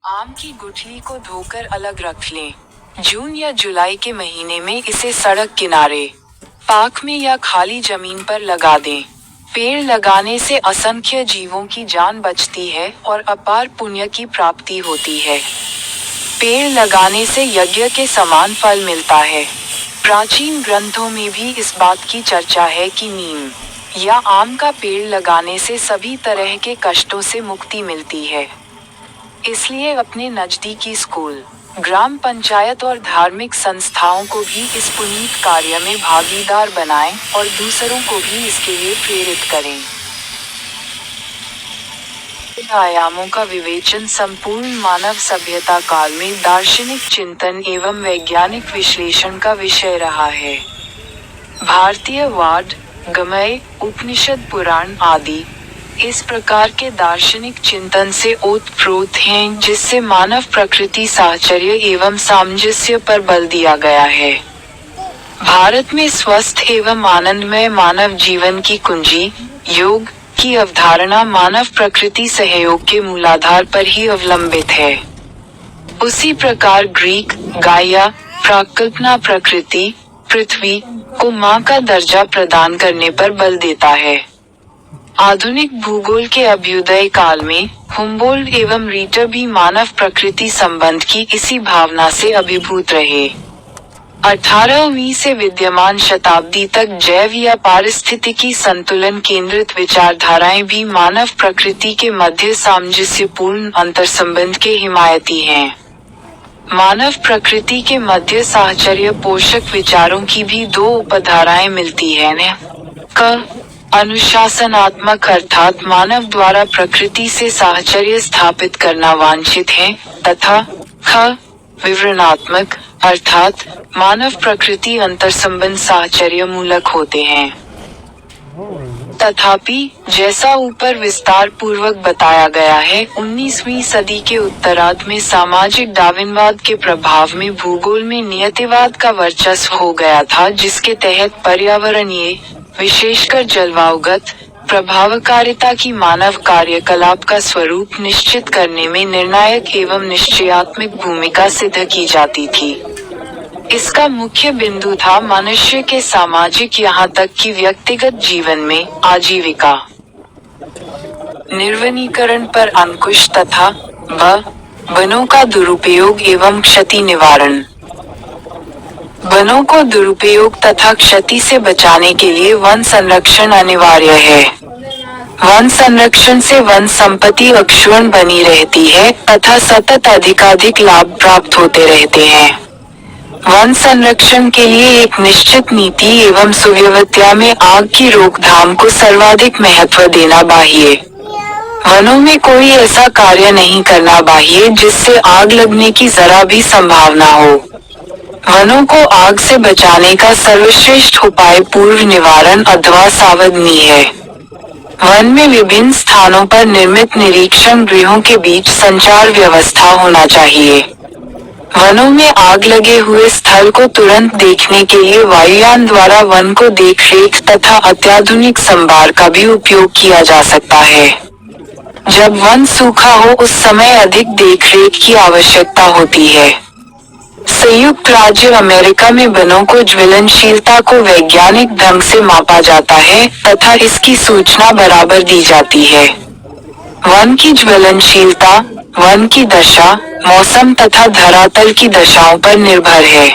आम की गुठली को धोकर अलग रख लें। जून या जुलाई के महीने में इसे सड़क किनारे, पार्क में या खाली जमीन पर लगा दें। पेड़ लगाने से असंख्य जीवों की जान बचती है और अपार पुण्य की प्राप्ति होती है। पेड़ लगाने से यज्ञ के समान फल मिलता है। प्राचीन ग्रंथों में भी इस बात की चर्चा है कि नीम या आम का पेड़ लगाने से सभी तरह के कष्टों से मुक्ति मिलती है। इसलिए अपने नजदीकी स्कूल, ग्राम पंचायत और धार्मिक संस्थाओं को भी इस पुनीत कार्य में भागीदार बनाएं और दूसरों को भी इसके लिए प्रेरित करें। आयामों का विवेचन संपूर्ण मानव सभ्यता काल में दार्शनिक चिंतन एवं वैज्ञानिक विश्लेषण का विषय रहा है। भारतीय वाद, गमय, उपनिषद, पुराण आदि इस प्रकार के दार्शनिक चिंतन से ओतप्रोत हैं, जिससे मानव प्रकृति साहचर्य एवं सामंजस्य पर बल दिया गया है। भारत में स्वस्थ एवं आनंदमय मानव जीवन की कुंजी, योग की अवधारणा मानव प्रकृति सहयोग के मूलाधार पर ही अवलंबित है। उसी प्रकार ग्रीक गाया प्राकल्पना प्रकृति, पृथ्वी को मां का दर्जा प्रदान करने पर बल देता है। आधुनिक भूगोल के अभ्युदय काल में हुम्बोल्ट एवं रीटर भी मानव प्रकृति संबंध की इसी भावना से अभिभूत रहे। 18वीं से विद्यमान शताब्दी तक जैव या पारिस्थितिकी संतुलन केंद्रित विचारधाराएं भी मानव प्रकृति के मध्य सामंजस्यपूर्ण अंतर्संबंध के हिमायती हैं। मानव प्रकृति के मध्य साहचर्य पोषक विचारों की भी दो उपधाराएं मिलती हैं न क अनुशासनात्मक अर्थात मानव द्वारा प्रकृति से साहचर्य स्थापित करना वांछित है, तथा ख विवरणात्मक अर्थात मानव प्रकृति अंतर्संबंध साहचर्य मूलक होते हैं। तथापि जैसा ऊपर विस्तार पूर्वक बताया गया है, 19वीं सदी के उत्तरार्ध में सामाजिक डार्विनवाद के प्रभाव में भूगोल में नियतिवाद का वर्चस्व हो गया था, जिसके तहत पर्यावरणीय, विशेषकर जलवायुगत प्रभावकारिता की मानव कार्यकलाप का स्वरूप निश्चित करने में निर्णायक एवं निश्चयात्मक भूमिका सिद्ध की जाती थी। इसका मुख्य बिंदु था मनुष्य के सामाजिक यहाँ तक कि व्यक्तिगत जीवन में आजीविका, निर्वनीकरण पर अंकुश तथा वनों का दुरुपयोग एवं क्षति निवारण। वनों को दुरुपयोग तथा क्षति से बचाने के लिए वन संरक्षण अनिवार्य है। वन संरक्षण से वन संपत्ति अक्षुण्ण बनी रहती है तथा सतत अधिकाधिक लाभ प्राप्त होते रहते हैं। वन संरक्षण के लिए एक निश्चित नीति एवं सुव्यवस्था में आग की रोकथाम को सर्वाधिक महत्व देना चाहिए। वनों में कोई ऐसा कार्य नहीं करना चाहिए जिससे आग लगने की जरा भी संभावना हो। वनों को आग से बचाने का सर्वश्रेष्ठ उपाय पूर्व निवारण अथवा सावधानी है। वन में विभिन्न स्थानों पर निर्मित निरीक्षण गृहों के बीच संचार व्यवस्था होना चाहिए। वनों में आग लगे हुए स्थल को तुरंत देखने के लिए वायुयान द्वारा वन को देखरेख तथा अत्याधुनिक संभार का भी उपयोग किया जा सकता है। जब वन सूखा हो उस समय अधिक देखरेख की आवश्यकता होती है। संयुक्त राज्य अमेरिका में वनों को ज्वलनशीलता को वैज्ञानिक ढंग से मापा जाता है तथा इसकी सूचना बराबर दी जाती है। वन की ज्वलनशीलता वन की दशा, मौसम तथा धरातल की दशाओं पर निर्भर है।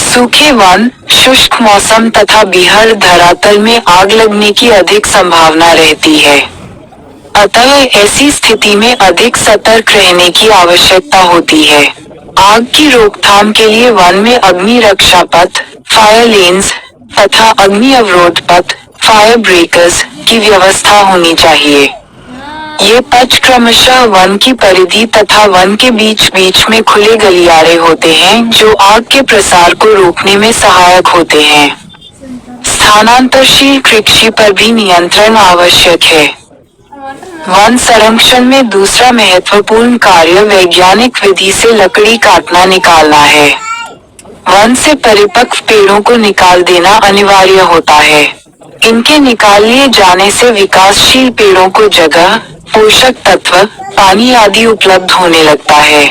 सूखे वन, शुष्क मौसम तथा बीहड़ धरातल में आग लगने की अधिक संभावना रहती है। अतः ऐसी स्थिति में अधिक सतर्क रहने की आवश्यकता होती है। आग की रोकथाम के लिए वन में अग्नि रक्षा पथ, फायर लेन्स तथा अग्नि अवरोध पथ, फायर ब्रेकर्स की व्यवस्था होनी चाहिए। ये पथ क्रमशः वन की परिधि तथा वन के बीच बीच में खुले गलियारे होते हैं, जो आग के प्रसार को रोकने में सहायक होते हैं। स्थानांतरशील कृषि पर भी नियंत्रण आवश्यक है। वन संरक्षण में दूसरा महत्वपूर्ण कार्य वैज्ञानिक विधि से लकड़ी काटना निकालना है। वन से परिपक्व पेड़ों को निकाल देना अनिवार्य होता है। इनके निकाल लिए जाने से विकासशील पेड़ों को जगह, पोषक तत्व, पानी आदि उपलब्ध होने लगता है।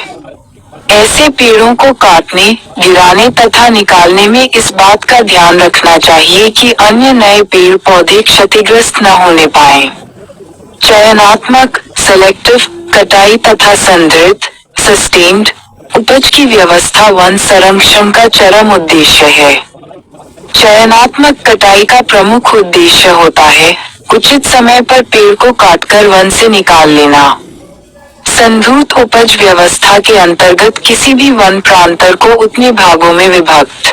ऐसे पेड़ों को काटने, गिराने तथा निकालने में इस बात का ध्यान रखना चाहिए कि अन्य नए पेड़ पौधे क्षतिग्रस्त न होने पाएं। चयनात्मक, सेलेक्टिव, कटाई तथा संदृढ़, सस्टेन्ड, उपज की व्यवस्था वन संरक्षण का चरम उद्देश्य है। चयनात्मक कटाई का प्रमुख उद्देश्य होता है, उचित समय पर पेड़ को काटकर वन से निकाल लेना। संदृढ़ उपज व्यवस्था के अंतर्गत किसी भी वन प्रांतर को उतने भागों में विभक्त